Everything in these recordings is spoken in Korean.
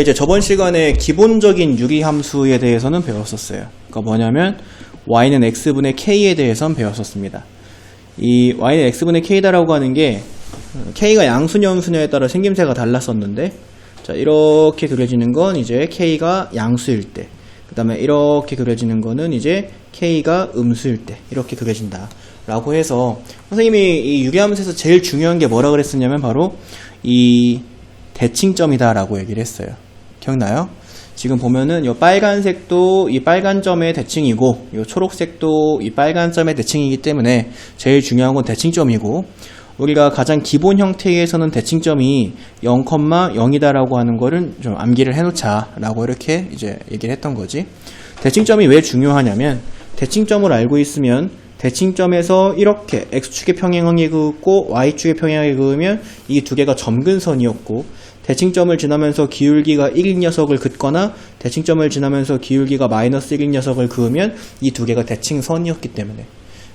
이제 저번 시간에 기본적인 유리함수에 대해서는 배웠었어요. 그러니까 뭐냐면 y는 x분의 k에 대해서는 배웠었습니다. 이 y는 x분의 k다라고 하는 게 k가 양수냐 음수냐에 따라 생김새가 달랐었는데, 자 이렇게 그려지는 건 이제 k가 양수일 때, 그 다음에 이렇게 그려지는 거는 이제 k가 음수일 때 이렇게 그려진다 라고 해서, 선생님이 이 유리함수에서 제일 중요한 게 뭐라 그랬었냐면 바로 이 대칭점이다 라고 얘기를 했어요. 기억나요? 지금 보면은 이 빨간색도 이 빨간 점의 대칭이고 이 초록색도 이 빨간 점의 대칭이기 때문에 제일 중요한 건 대칭점이고, 우리가 가장 기본 형태에서는 대칭점이 0,0이다 라고 하는 거를 좀 암기를 해놓자 라고 이렇게 이제 얘기를 했던 거지. 대칭점이 왜 중요하냐면, 대칭점을 알고 있으면 대칭점에서 이렇게 x축의 평행하게 그었고 y축의 평행하게 그으면 이 두 개가 점근선이었고, 대칭점을 지나면서 기울기가 1인 녀석을 긋거나 대칭점을 지나면서 기울기가 마이너스 1인 녀석을 그으면 이 두 개가 대칭선이었기 때문에,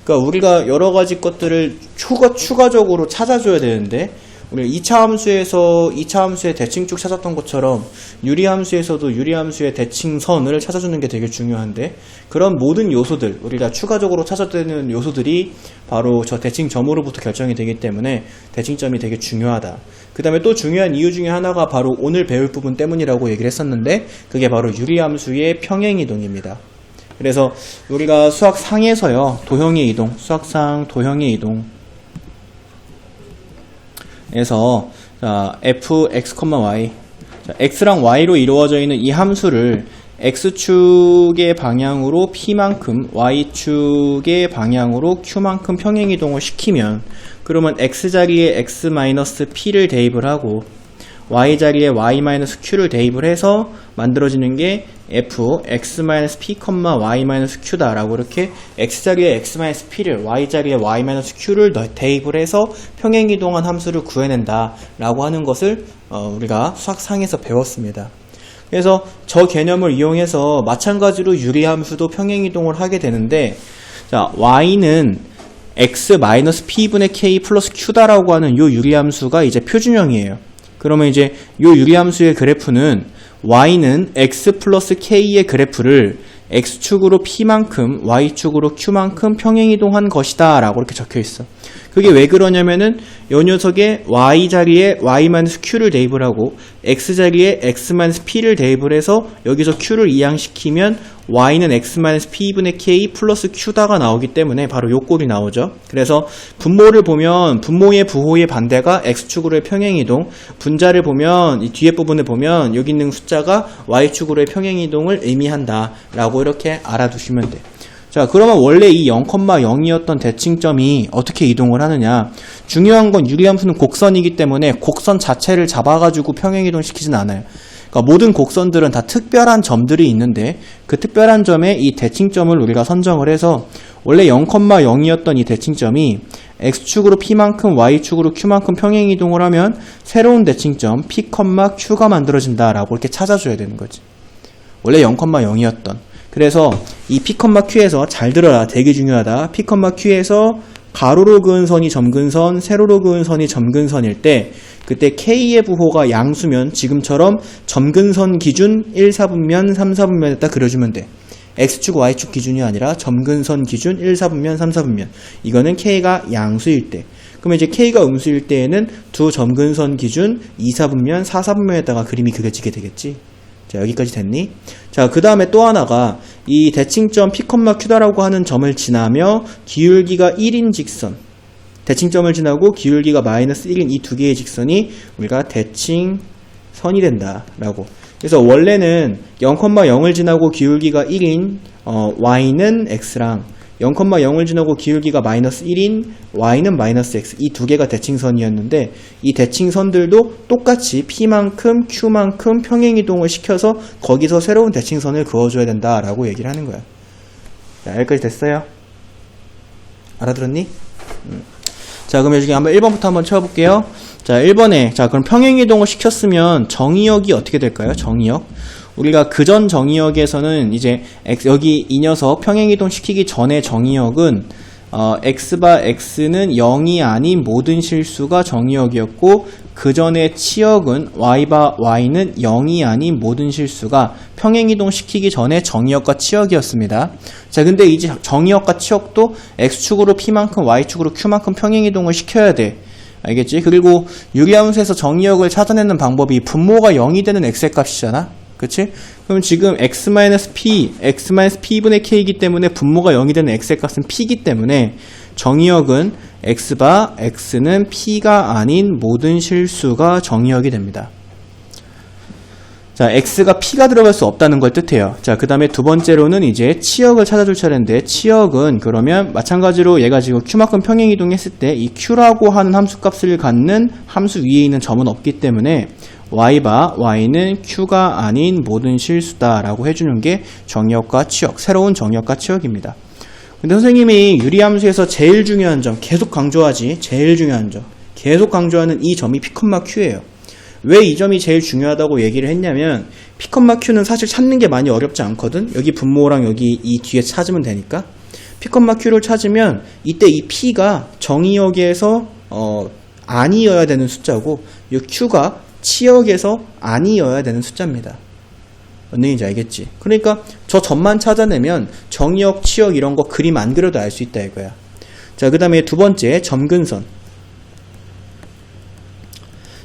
그러니까 우리가 여러 가지 것들을 추가적으로 찾아줘야 되는데, 우리가 2차 함수의 대칭축 찾았던 것처럼 유리함수에서도 유리함수의 대칭선을 찾아주는 게 되게 중요한데, 그런 모든 요소들, 우리가 추가적으로 찾아야 되는 요소들이 바로 저 대칭점으로부터 결정이 되기 때문에 대칭점이 되게 중요하다. 그 다음에 또 중요한 이유 중에 하나가 바로 오늘 배울 부분 때문이라고 얘기를 했었는데, 그게 바로 유리함수의 평행이동입니다. 그래서 우리가 수학상에서요, 도형의 이동, 수학상 도형의 이동 에서 fx, y, x랑 y로 이루어져 있는 이 함수를 x축의 방향으로 p만큼, y축의 방향으로 q만큼 평행이동을 시키면, 그러면 x자리에 x-p를 대입을 하고 y자리에 y-q를 대입을 해서 만들어지는 게 f x-p, y-q다 라고, 이렇게 x자리에 x-p를 y자리에 y-q를 대입을 해서 평행이동한 함수를 구해낸다 라고 하는 것을 우리가 수학상에서 배웠습니다. 그래서 저 개념을 이용해서 마찬가지로 유리함수도 평행이동을 하게 되는데, 자 y는 x-p분의 k 플러스 q다라고 하는 요 유리함수가 이제 표준형이에요. 그러면 이제 요 유리함수의 그래프는 y는 x 플러스 k의 그래프를 x축으로 p만큼 y축으로 q만큼 평행이동한 것이다 라고 이렇게 적혀있어. 그게 왜 그러냐면은 요 녀석에 y자리에 y-q를 대입을 하고 x자리에 x-p를 대입을 해서 여기서 q를 이항시키면 y는 x-p분의 k 플러스 q다가 나오기 때문에 바로 요 꼴이 나오죠. 그래서 분모를 보면 분모의 부호의 반대가 x축으로의 평행이동, 분자를 보면 이 뒤에 부분을 보면 여기 있는 숫자가 y축으로의 평행이동을 의미한다 라고 이렇게 알아두시면 돼. 자, 그러면 원래 이 0,0이었던 대칭점이 어떻게 이동을 하느냐. 중요한 건 유리함수는 곡선이기 때문에 곡선 자체를 잡아가지고 평행이동 시키진 않아요. 그러니까 모든 곡선들은 다 특별한 점들이 있는데, 그 특별한 점에 이 대칭점을 우리가 선정을 해서, 원래 0,0이었던 이 대칭점이 x축으로 p만큼 y축으로 q만큼 평행이동을 하면 새로운 대칭점 p, q가 만들어진다라고 이렇게 찾아줘야 되는 거지. 원래 0,0이었던. 그래서 이 p, q에서 잘 들어라, 되게 중요하다. p, q에서 가로로 그은 선이 점근선, 세로로 그은 선이 점근선일 때, 그때 k의 부호가 양수면 지금처럼 점근선 기준 1, 4분면, 3, 4분면에다 그려주면 돼. x축, y축 기준이 아니라 점근선 기준 1, 4분면, 3, 4분면. 이거는 k가 양수일 때. 그러면 이제 k가 음수일 때에는 두 점근선 기준 2, 4분면, 4, 4분면에다가 그림이 그려지게 되겠지. 자, 여기까지 됐니? 자, 그 다음에 또 하나가 이 대칭점 p, q다라고 하는 점을 지나며 기울기가 1인 직선, 대칭점을 지나고 기울기가 마이너스 1인 이 두 개의 직선이 우리가 대칭선이 된다라고. 그래서 원래는 0,0을 지나고 기울기가 1인 y는 x랑 0,0을 지나고 기울기가 마이너스 1인 y는 마이너스 x, 이 두 개가 대칭선이었는데, 이 대칭선들도 똑같이 p만큼 q만큼 평행이동을 시켜서 거기서 새로운 대칭선을 그어줘야 된다라고 얘기를 하는 거야. 자, 여기까지 됐어요? 알아들었니? 자, 그럼 여기 한번 1번부터 한번 채워볼게요. 자, 1번에, 자, 그럼 평행이동을 시켰으면 정의역이 어떻게 될까요? 정의역. 우리가 그전 정의역에서는 이제 여기 이 녀석 평행이동 시키기 전에 정의역은 x바 x는 0이 아닌 모든 실수가 정의역이었고 그 전에 치역은 y바 y는 0이 아닌 모든 실수가 평행이동 시키기 전에 정의역과 치역이었습니다. 자, 근데 이제 정의역과 치역도 x축으로 p만큼 y축으로 q만큼 평행이동을 시켜야 돼. 알겠지? 그리고 유리함수에서 정의역을 찾아내는 방법이 분모가 0이 되는 x의 값이잖아. 그치? 그럼 지금 x-p, x-p분의 k이기 때문에 분모가 0이 되는 x의 값은 p이기 때문에 정의역은 x바 x는 p가 아닌 모든 실수가 정의역이 됩니다. 자, x가 p가 들어갈 수 없다는 걸 뜻해요. 자, 그 다음에 두 번째로는 이제 치역을 찾아줄 차례인데 치역은 그러면 마찬가지로 얘가 지금 q만큼 평행이동했을 때 이 q라고 하는 함수값을 갖는 함수 위에 있는 점은 없기 때문에 y바 y는 q가 아닌 모든 실수다라고 해주는 게 정의역과 치역, 새로운 정의역과 치역입니다. 근데 선생님이 유리함수에서 제일 중요한 점, 계속 강조하지, 제일 중요한 점, 계속 강조하는 이 점이 p, q예요. 왜 이 점이 제일 중요하다고 얘기를 했냐면 p, q는 사실 찾는 게 많이 어렵지 않거든. 여기 분모랑 여기 이 뒤에 찾으면 되니까 p, q를 찾으면 이때 이 p가 정의역에서 아니어야 되는 숫자고 이 q가 치역에서 아니어야 되는 숫자입니다. 뭔 얘기인지 알겠지? 그러니까 저 점만 찾아내면 정의역, 치역 이런 거 그림 안 그려도 알 수 있다 이거야. 자, 그 다음에 두 번째 점근선.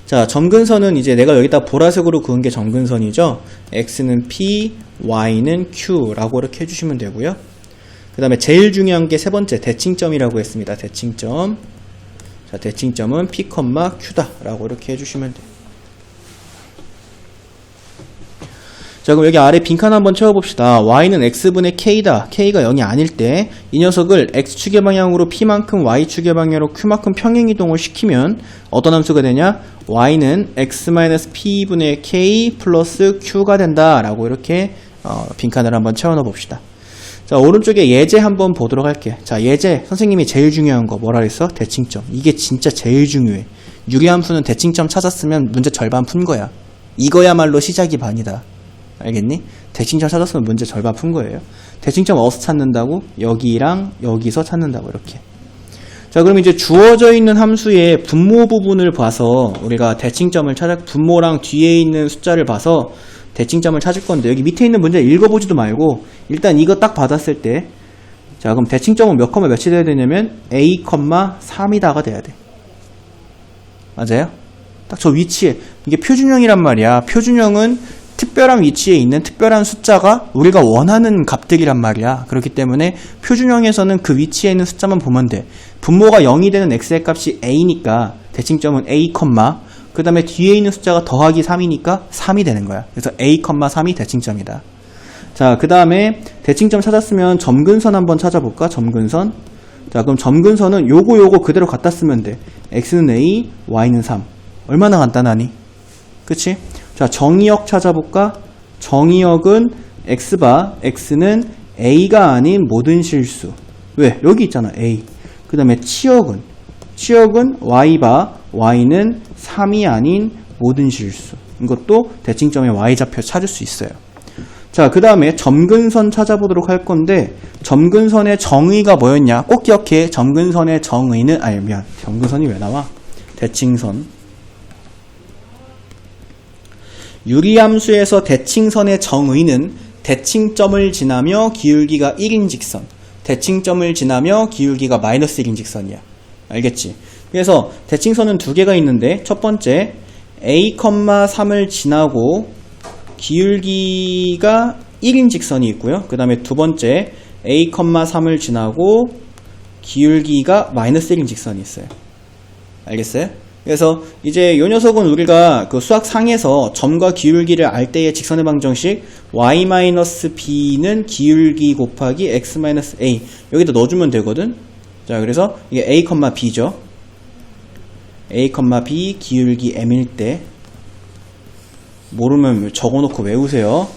자, 점근선은 이제 내가 여기다 보라색으로 그은 게 점근선이죠. x는 p, y는 q라고 이렇게 해주시면 되고요. 그 다음에 제일 중요한 게 세 번째 대칭점이라고 했습니다. 대칭점. 자, 대칭점은 p, q다 라고 이렇게 해주시면 돼요. 자, 그럼 여기 아래 빈칸 한번 채워봅시다. y는 x분의 k다. k가 0이 아닐 때 이 녀석을 x축의 방향으로 p만큼 y축의 방향으로 q만큼 평행이동을 시키면 어떤 함수가 되냐? y는 x-p분의 k 플러스 q가 된다 라고 이렇게 빈칸을 한번 채워넣어 봅시다. 자, 오른쪽에 예제 한번 보도록 할게. 자, 예제 선생님이 제일 중요한 거 뭐라 그랬어? 대칭점. 이게 진짜 제일 중요해. 유리함수는 대칭점 찾았으면 문제 절반 푼 거야. 이거야말로 시작이 반이다. 알겠니? 대칭점 찾았으면 문제 절반 푼 거예요. 대칭점 어디서 찾는다고? 여기랑 여기서 찾는다고 이렇게. 자, 그럼 이제 주어져 있는 함수의 분모 부분을 봐서 우리가 대칭점을 분모랑 뒤에 있는 숫자를 봐서 대칭점을 찾을 건데 여기 밑에 있는 문제 읽어보지도 말고 일단 이거 딱 받았을 때 자, 그럼 대칭점은 몇 컴마 몇이 돼야 되냐면 a, 3이다가 돼야 돼. 맞아요? 딱 저 위치에 이게 표준형이란 말이야. 표준형은 특별한 위치에 있는 특별한 숫자가 우리가 원하는 값들이란 말이야. 그렇기 때문에 표준형에서는 그 위치에 있는 숫자만 보면 돼. 분모가 0이 되는 x의 값이 a니까 대칭점은 a, 그 다음에 뒤에 있는 숫자가 더하기 3이니까 3이 되는 거야. 그래서 a, 3이 대칭점이다. 자, 그 다음에 대칭점 찾았으면 점근선 한번 찾아볼까? 점근선. 자, 그럼 점근선은 요거 그대로 갖다 쓰면 돼. x는 a, y는 3. 얼마나 간단하니? 그치? 자, 정의역 찾아볼까? 정의역은 x바 x는 a가 아닌 모든 실수. 왜? 여기 있잖아, a. 그 다음에 치역은 y바 y는 3이 아닌 모든 실수. 이것도 대칭점의 y좌표 찾을 수 있어요. 자, 그 다음에 점근선 찾아보도록 할 건데 점근선의 정의가 뭐였냐? 꼭 기억해. 점근선의 정의는 점근선이 왜 나와? 대칭선. 유리함수에서 대칭선의 정의는 대칭점을 지나며 기울기가 1인 직선, 대칭점을 지나며 기울기가 마이너스 1인 직선이야. 알겠지? 그래서 대칭선은 두 개가 있는데 첫 번째 a, 3을 지나고 기울기가 1인 직선이 있고요. 그 다음에 두 번째 a, 3을 지나고 기울기가 마이너스 1인 직선이 있어요. 알겠어요? 그래서 이제 이 녀석은 우리가 그 수학 상에서 점과 기울기를 알 때의 직선의 방정식 y-b는 기울기 곱하기 x-a 여기다 넣어주면 되거든. 자, 그래서 이게 a, b죠. a, b 기울기 m일 때 모르면 적어놓고 외우세요.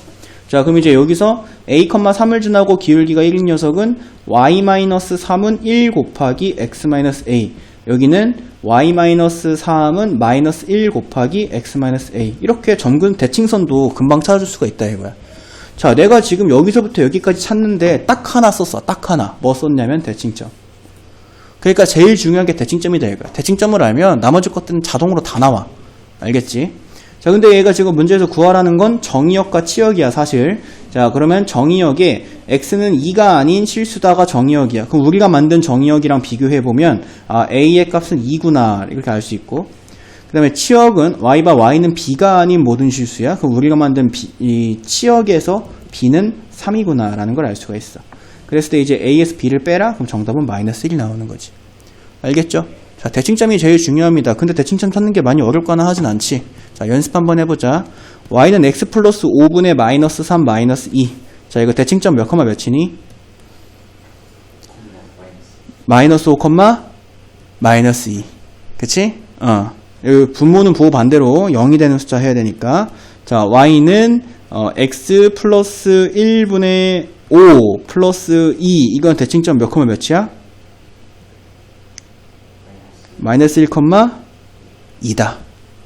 자, 그럼 이제 여기서 a, 3을 지나고 기울기가 1인 녀석은 y-3은 1 곱하기 x-a 여기는 y-3은 마이너스 1 곱하기 x-a 이렇게 점근 대칭선도 금방 찾아줄 수가 있다 이거야. 자, 내가 지금 여기서부터 여기까지 찾는데 딱 하나 썼어. 딱 하나. 뭐 썼냐면 대칭점. 그러니까 제일 중요한 게 대칭점이다 이거야. 대칭점을 알면 나머지 것들은 자동으로 다 나와. 알겠지? 자, 근데 얘가 지금 문제에서 구하라는 건 정의역과 치역이야, 사실. 자, 그러면 정의역에 x는 2가 아닌 실수다가 정의역이야. 그럼 우리가 만든 정의역이랑 비교해보면, 아, a의 값은 2구나. 이렇게 알 수 있고. 그 다음에 치역은 y바 y는 b가 아닌 모든 실수야. 그럼 우리가 만든 이 치역에서 b는 3이구나. 라는 걸 알 수가 있어. 그랬을 때 이제 a에서 b를 빼라? 그럼 정답은 마이너스 1이 나오는 거지. 알겠죠? 자, 대칭점이 제일 중요합니다. 근데 대칭점 찾는 게 많이 어렵거나 하진 않지. 자, 연습 한번 해보자. y는 x 플러스 5분의 마이너스 3 마이너스 2. 자, 이거 대칭점 몇 컴마 몇이니? 마이너스 5 컴마 마이너스 2. 그치? 여기 분모는 부호 반대로 0이 되는 숫자 해야 되니까. 자, y는 x 플러스 1분의 5 플러스 2. 이건 대칭점 몇 컴마 몇이야? 마이너스 1, 2다.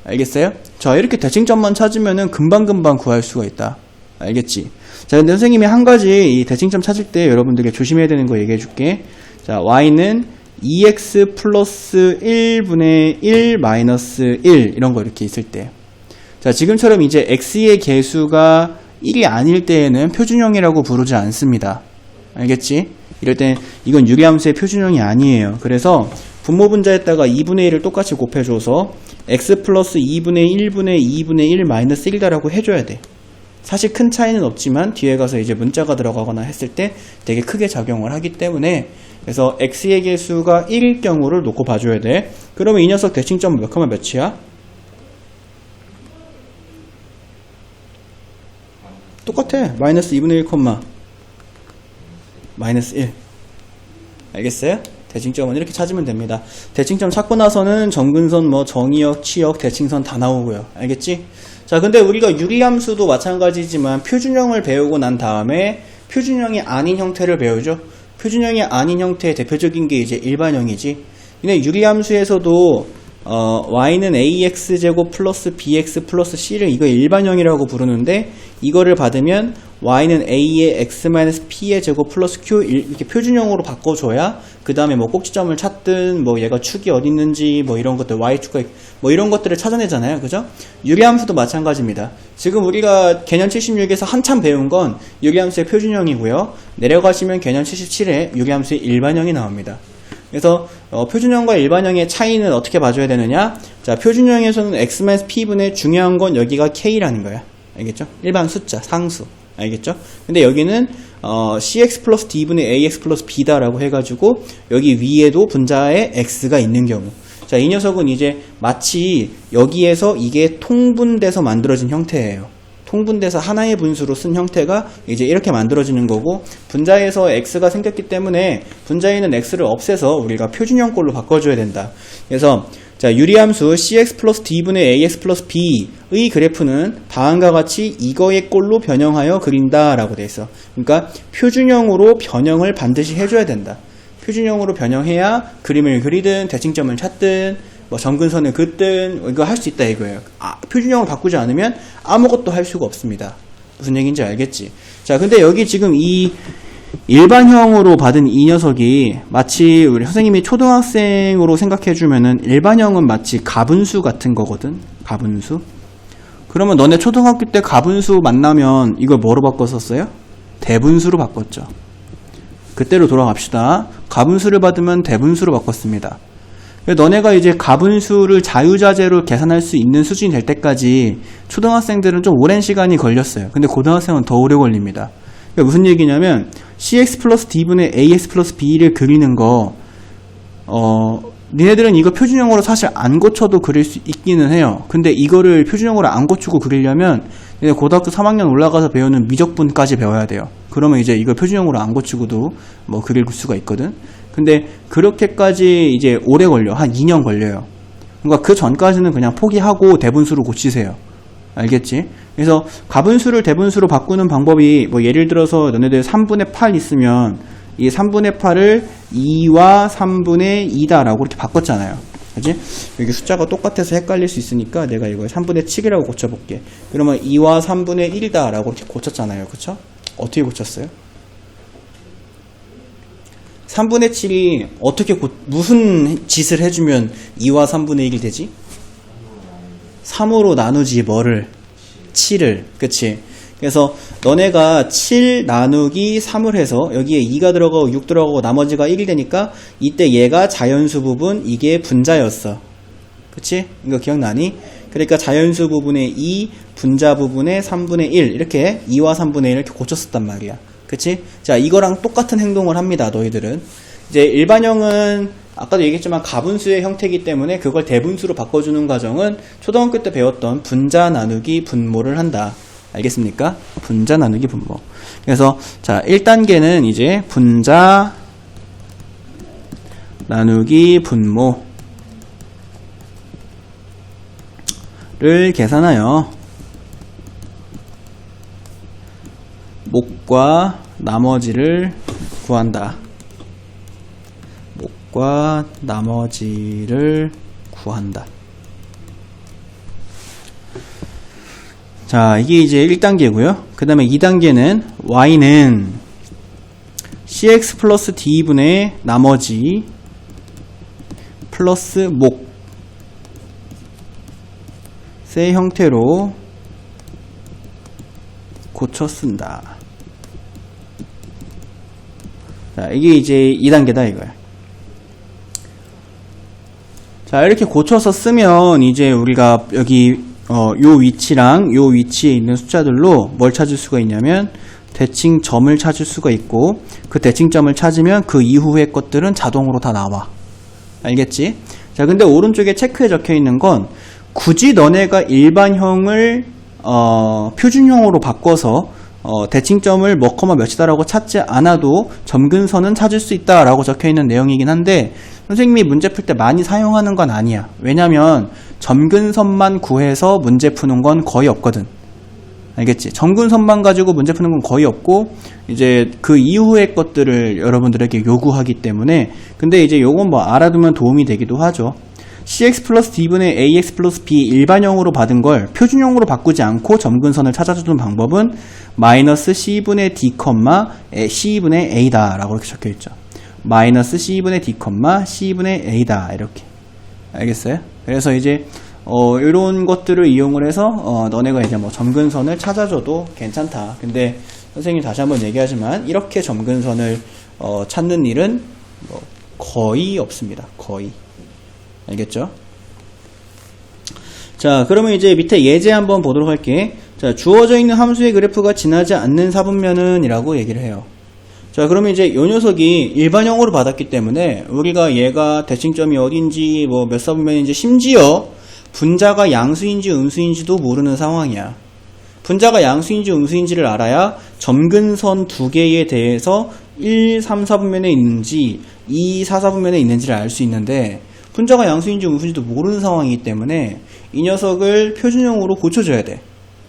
알겠어요? 자, 이렇게 대칭점만 찾으면은 금방금방 구할 수가 있다. 알겠지? 자, 근데 선생님이 한 가지 이 대칭점 찾을 때 여러분들에게 조심해야 되는 거 얘기해 줄게. 자, y는 2x 플러스 1분의 1 마이너스 1 이런 거 이렇게 있을 때. 자, 지금처럼 이제 x의 개수가 1이 아닐 때에는 표준형이라고 부르지 않습니다. 알겠지? 이럴 땐 이건 유리함수의 표준형이 아니에요. 그래서 분모 분자에다가 2분의 1을 똑같이 곱해줘서 x 플러스 2분의 1분의 2분의 1 마이너스 1이다라고 해줘야 돼. 사실 큰 차이는 없지만 뒤에 가서 이제 문자가 들어가거나 했을 때 되게 크게 작용을 하기 때문에 그래서 x의 개수가 1일 경우를 놓고 봐줘야 돼. 그러면 이 녀석 대칭점 몇 컴마 몇이야? 똑같아. 마이너스 2분의 1 컴마 마이너스 1. 알겠어요? 대칭점은 이렇게 찾으면 됩니다. 대칭점 찾고 나서는 정근선, 정의역, 치역, 대칭선 다 나오고요. 알겠지? 자, 근데 우리가 유리함수도 마찬가지지만 표준형을 배우고 난 다음에 표준형이 아닌 형태를 배우죠. 표준형이 아닌 형태의 대표적인 게 이제 일반형이지. 근데 유리함수에서도 y는 ax제곱 플러스 bx 플러스 c를 이거 일반형이라고 부르는데 이거를 받으면 y는 a의 x-p의 제곱 플러스 q 이렇게 표준형으로 바꿔줘야 그 다음에 꼭지점을 찾든 얘가 축이 어디 있는지 이런 것들 y축과 이런 것들을 찾아내잖아요. 그죠? 유리함수도 마찬가지입니다. 지금 우리가 개념 76에서 한참 배운 건 유리함수의 표준형이고요. 내려가시면 개념 77에 유리함수의 일반형이 나옵니다. 그래서 표준형과 일반형의 차이는 어떻게 봐줘야 되느냐? 자, 표준형에서는 x-p분의 중요한 건 여기가 k라는 거야. 알겠죠? 일반 숫자, 상수. 알겠죠? 근데 여기는 cx 플러스 d분의 ax 플러스 b다라고 해가지고 여기 위에도 분자에 x가 있는 경우. 자, 이 녀석은 이제 마치 여기에서 이게 통분돼서 만들어진 형태예요. 통분돼서 하나의 분수로 쓴 형태가 이제 이렇게 만들어지는 거고 분자에서 x가 생겼기 때문에 분자에 있는 x를 없애서 우리가 표준형꼴로 바꿔줘야 된다. 그래서 자, 유리함수 cx 플러스 d분의 ax 플러스 b의 그래프는 다음과 같이 이거의 꼴로 변형하여 그린다 라고 돼 있어. 그러니까 표준형으로 변형을 반드시 해줘야 된다. 표준형으로 변형해야 그림을 그리든 대칭점을 찾든 정근선을 긋든 이거 할 수 있다 이거예요. 표준형을 바꾸지 않으면 아무것도 할 수가 없습니다. 무슨 얘기인지 알겠지? 자, 근데 여기 지금 이 일반형으로 받은 이 녀석이 마치 우리 선생님이 초등학생으로 생각해주면은 일반형은 마치 가분수 같은 거거든. 가분수. 그러면 너네 초등학교 때 가분수 만나면 이걸 뭐로 바꿨었어요? 대분수로 바꿨죠. 그때로 돌아갑시다. 가분수를 받으면 대분수로 바꿨습니다. 너네가 이제 가분수를 자유자재로 계산할 수 있는 수준이 될 때까지 초등학생들은 좀 오랜 시간이 걸렸어요. 근데 고등학생은 더 오래 걸립니다. 그러니까 무슨 얘기냐면 cx 플러스 d분의 ax 플러스 b를 그리는 거 니네들은 이거 표준형으로 사실 안 고쳐도 그릴 수 있기는 해요. 근데 이거를 표준형으로 안 고치고 그리려면 니네 고등학교 3학년 올라가서 배우는 미적분까지 배워야 돼요. 그러면 이제 이걸 표준형으로 안 고치고도 그릴 수가 있거든. 근데 그렇게까지 이제 오래 걸려. 한 2년 걸려요. 그러니까 그 전까지는 그냥 포기하고 대분수로 고치세요. 알겠지? 그래서 가분수를 대분수로 바꾸는 방법이 예를 들어서 너네들 3분의 8 있으면 이 3분의 8을 2와 3분의 2다라고 이렇게 바꿨잖아요. 그치? 여기 숫자가 똑같아서 헷갈릴 수 있으니까 내가 이걸 3분의 7이라고 고쳐볼게. 그러면 2와 3분의 1이다라고 이렇게 고쳤잖아요. 그쵸? 어떻게 고쳤어요? 3분의 7이 어떻게 무슨 짓을 해주면 2와 3분의 1이 되지? 3으로 나누지 뭐를? 7을. 그치? 그래서 너네가 7 나누기 3을 해서 여기에 2가 들어가고 6 들어가고 나머지가 1이 되니까 이때 얘가 자연수 부분, 이게 분자였어. 그치? 이거 기억나니? 그러니까 자연수 부분의 2, 분자 부분의 3분의 1 이렇게 2와 3분의 1 이렇게 고쳤었단 말이야. 그치? 자, 이거랑 똑같은 행동을 합니다. 너희들은. 이제 일반형은 아까도 얘기했지만 가분수의 형태이기 때문에 그걸 대분수로 바꿔주는 과정은 초등학교 때 배웠던 분자 나누기 분모를 한다. 알겠습니까? 분자 나누기 분모. 그래서 자, 1단계는 이제 분자 나누기 분모를 계산하여 목과 나머지를 구한다. 목과 나머지를 구한다. 자, 이게 이제 1단계고요. 그 다음에 2단계는 y는 cx 플러스 d분의 나머지 플러스 목의 형태로 고쳐 쓴다. 자, 이게 이제 2단계다 이거야. 자, 이렇게 고쳐서 쓰면 이제 우리가 여기 요 위치랑 요 위치에 있는 숫자들로 뭘 찾을 수가 있냐면 대칭점을 찾을 수가 있고, 그 대칭점을 찾으면 그 이후의 것들은 자동으로 다 나와. 알겠지? 자, 근데 오른쪽에 체크에 적혀 있는 건 굳이 너네가 일반형을 표준형으로 바꿔서 대칭점을 몇 컴마 몇이다라고 찾지 않아도 점근선은 찾을 수 있다라고 적혀 있는 내용이긴 한데, 선생님이 문제 풀 때 많이 사용하는 건 아니야. 왜냐면 점근선만 구해서 문제 푸는 건 거의 없거든. 알겠지? 점근선만 가지고 문제 푸는 건 거의 없고, 이제 그 이후의 것들을 여러분들에게 요구하기 때문에. 근데 이제 요건 뭐 알아두면 도움이 되기도 하죠. cx 플러스 d분의 ax 플러스 b 일반형으로 받은 걸 표준형으로 바꾸지 않고 점근선을 찾아주는 방법은 마이너스 c분의 d, c분의 a다 라고 이렇게 적혀 있죠. 마이너스 c분의 d, c분의 a다 이렇게. 알겠어요? 그래서 이제 이런 것들을 이용을 해서 너네가 이제 뭐 점근선을 찾아줘도 괜찮다. 근데 선생님 다시 한번 얘기하지만 이렇게 점근선을 찾는 일은 뭐 거의 없습니다. 거의. 알겠죠? 자, 그러면 이제 밑에 예제 한번 보도록 할게. 자, 주어져 있는 함수의 그래프가 지나지 않는 사분면은 이라고 얘기를 해요. 자, 그러면 이제 요 녀석이 일반형으로 받았기 때문에 우리가 얘가 대칭점이 어딘지 뭐 몇 사분면인지 심지어 분자가 양수인지 음수인지도 모르는 상황이야. 분자가 양수인지 음수인지를 알아야 점근선 두 개에 대해서 1, 3, 4분면에 있는지 2, 4, 4분면에 있는지를 알 수 있는데 분자가 양수인지 음수인지도 모르는 상황이기 때문에 이 녀석을 표준형으로 고쳐줘야 돼.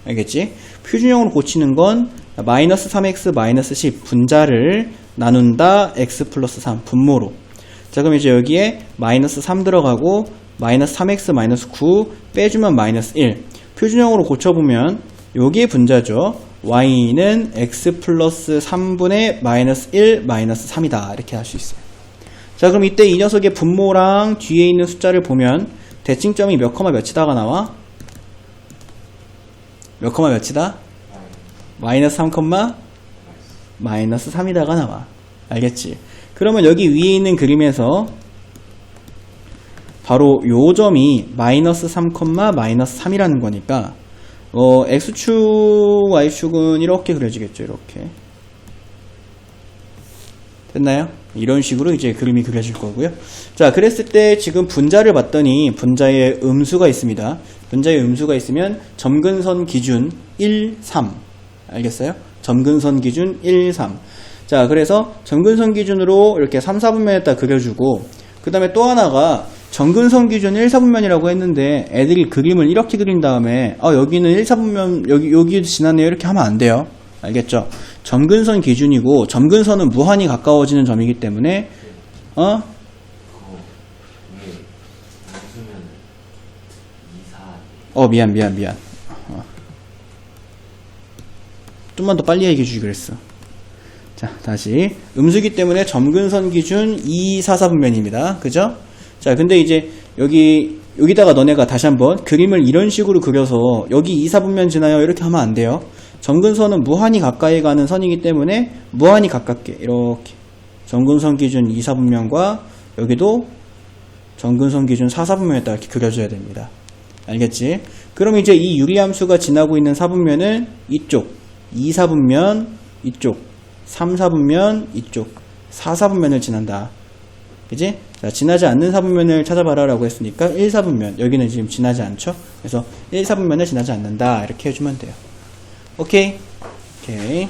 알겠지? 표준형으로 고치는 건 마이너스 3x 마이너스 10 분자를 나눈다 x 플러스 3 분모로. 자, 그럼 이제 여기에 마이너스 3 들어가고 마이너스 3x 마이너스 9 빼주면 마이너스 1. 표준형으로 고쳐보면 여기에 분자죠. y는 x 플러스 3분의 마이너스 1 마이너스 3이다 이렇게 할 수 있어요. 자, 그럼 이때 이 녀석의 분모랑 뒤에 있는 숫자를 보면 대칭점이 몇 컴마 몇이다가 나와? 몇 컴마 몇이다? 마이너스 3 컴마 마이너스 3이다가 나와. 알겠지? 그러면 여기 위에 있는 그림에서 바로 요 점이 마이너스 3 컴마 마이너스 3이라는 거니까 x축 y축은 이렇게 그려지겠죠. 이렇게 됐나요? 이런 식으로 이제 그림이 그려질 거고요. 자, 그랬을 때 지금 분자를 봤더니 분자에 음수가 있습니다. 분자에 음수가 있으면 점근선 기준 1, 3. 알겠어요? 점근선 기준 1, 3. 자, 그래서 점근선 기준으로 이렇게 3, 4분면에다 그려주고, 그 다음에 또 하나가 점근선 기준 1, 4분면이라고 했는데 애들이 그림을 이렇게 그린 다음에 여기는 1, 4분면 여기도 지나네요 이렇게 하면 안 돼요. 알겠죠? 점근선 기준이고 점근선은 무한히 가까워지는 점이기 때문에 미안 좀만 더 빨리 얘기해 주지 그랬어. 자, 다시. 음수기 때문에 점근선 기준 2, 4, 4분면입니다. 그죠? 자, 근데 이제 여기다가 너네가 다시 한번 그림을 이런 식으로 그려서 여기 2, 4분면 지나요. 이렇게 하면 안 돼요. 점근선은 무한히 가까이 가는 선이기 때문에 무한히 가깝게 이렇게 점근선 기준 2, 4분면과 여기도 점근선 기준 4, 4분면에다 이렇게 그려줘야 됩니다. 알겠지? 그럼 이제 이 유리함수가 지나고 있는 4분면은 이쪽 2, 4분면 이쪽 3, 4분면 이쪽 4, 4분면을 지난다. 그지? 자, 지나지 않는 4분면을 찾아봐라 라고 했으니까 1, 4분면 여기는 지금 지나지 않죠? 그래서 1, 4분면을 지나지 않는다 이렇게 해주면 돼요. 오케이? 오케이.